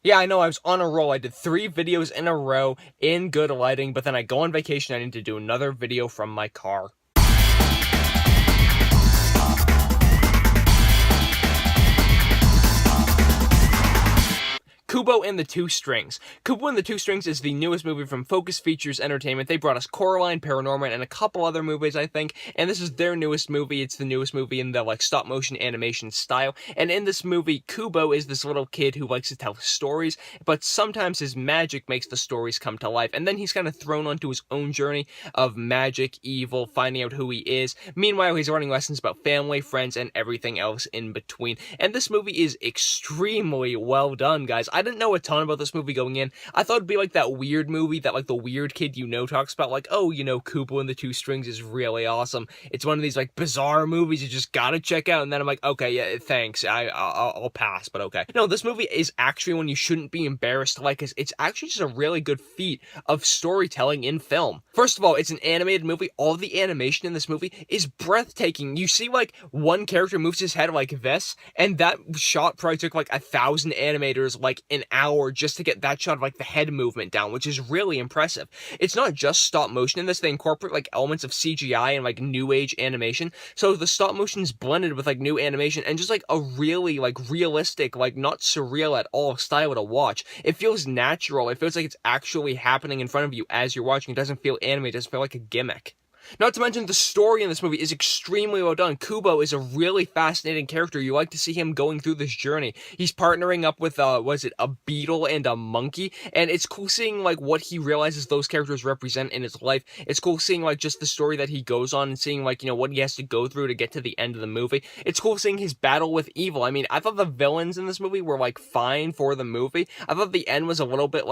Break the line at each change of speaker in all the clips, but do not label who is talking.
Yeah, I know, I was on a roll. I did 3 videos in a row in good lighting, but then I go on vacation, I need to do another video from my car. Kubo and the Two Strings. Kubo and the Two Strings is the newest movie from Focus Features Entertainment. They brought us Coraline, Paranorman, and a couple other movies, I think, and this is their newest movie. It's the newest movie in the, stop-motion animation style, and in this movie, Kubo is this little kid who likes to tell stories, but sometimes his magic makes the stories come to life, and then he's kind of thrown onto his own journey of magic, evil, finding out who he is. Meanwhile, he's learning lessons about family, friends, and everything else in between, and this movie is extremely well done, guys. I didn't know a ton about this movie going in. I thought it'd be like that weird movie that the weird kid talks about, oh, Kubo and the Two Strings is really awesome. It's one of these bizarre movies you just gotta check out, and then I'm like, okay, yeah, thanks, I'll pass, but okay. No, this movie is actually one you shouldn't be embarrassed to like, because it's actually just a really good feat of storytelling in film. First of all, it's an animated movie. All the animation in this movie is breathtaking. You see one character moves his head like this, and that shot probably took 1,000 animators an hour just to get that shot of the head movement down, which is really impressive. It's not just stop motion in this. They incorporate elements of CGI and new age animation, so the stop motion's blended with new animation and just a really realistic, not surreal at all style to watch. It feels natural. It feels like it's actually happening in front of you as you're watching. It doesn't feel animated. It doesn't feel like a gimmick. Not to mention, the story in this movie is extremely well done. Kubo is a really fascinating character. You like to see him going through this journey. He's partnering up with, a beetle and a monkey, and it's cool seeing, what he realizes those characters represent in his life. It's cool seeing, just the story that he goes on and seeing, what he has to go through to get to the end of the movie. It's cool seeing his battle with evil. I mean, I thought the villains in this movie were, fine for the movie. I thought the end was a little bit,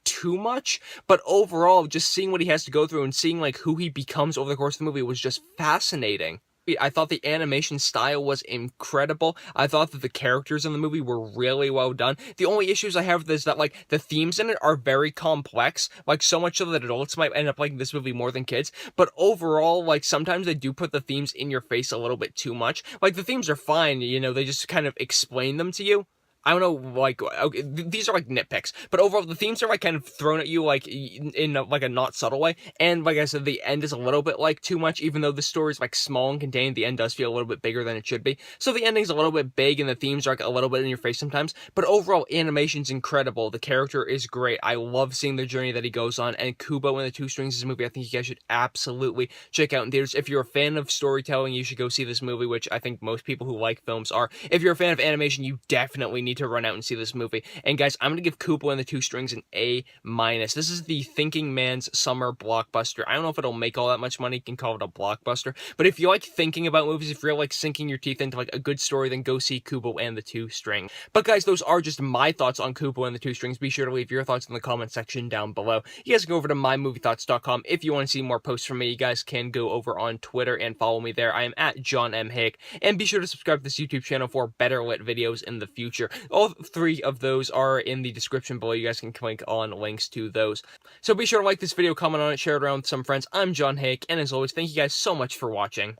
too much, but overall, just seeing what he has to go through and seeing, who he becomes over the course of the movie was just fascinating. I thought the animation style was incredible. I thought that the characters in the movie were really well done. The only issues I have with this is that, the themes in it are very complex, so much so that adults might end up liking this movie more than kids, but overall, sometimes they do put the themes in your face a little bit too much. The themes are fine, they just kind of explain them to you. I don't know, okay, these are nitpicks, but overall the themes are kind of thrown at you in a not subtle way, and like I said, the end is a little bit too much. Even though the story is small and contained, the end does feel a little bit bigger than it should be. So the ending's a little bit big and the themes are a little bit in your face sometimes, but overall animation's incredible. The character is great. I love seeing the journey that he goes on, and Kubo and the Two Strings is a movie I think you guys should absolutely check out in theaters. If you're a fan of storytelling, you should go see this movie, which I think most people who like films are. If you're a fan of animation, you definitely need to run out and see this movie. And guys, I'm going to give Kubo and the Two Strings an A-. This is the thinking man's summer blockbuster. I don't know if it'll make all that much money. You can call it a blockbuster. But if you like thinking about movies, if you're sinking your teeth into a good story, then go see Kubo and the Two Strings. But guys, those are just my thoughts on Kubo and the Two Strings. Be sure to leave your thoughts in the comment section down below. You guys can go over to mymoviethoughts.com. If you want to see more posts from me, you guys can go over on Twitter and follow me there. I am at John M. Hayeck. And be sure to subscribe to this YouTube channel for better lit videos in the future. All 3 of those are in the description below. You guys can click on links to those. So be sure to like this video, comment on it, share it around with some friends. I'm John Hayeck, and as always, thank you guys so much for watching.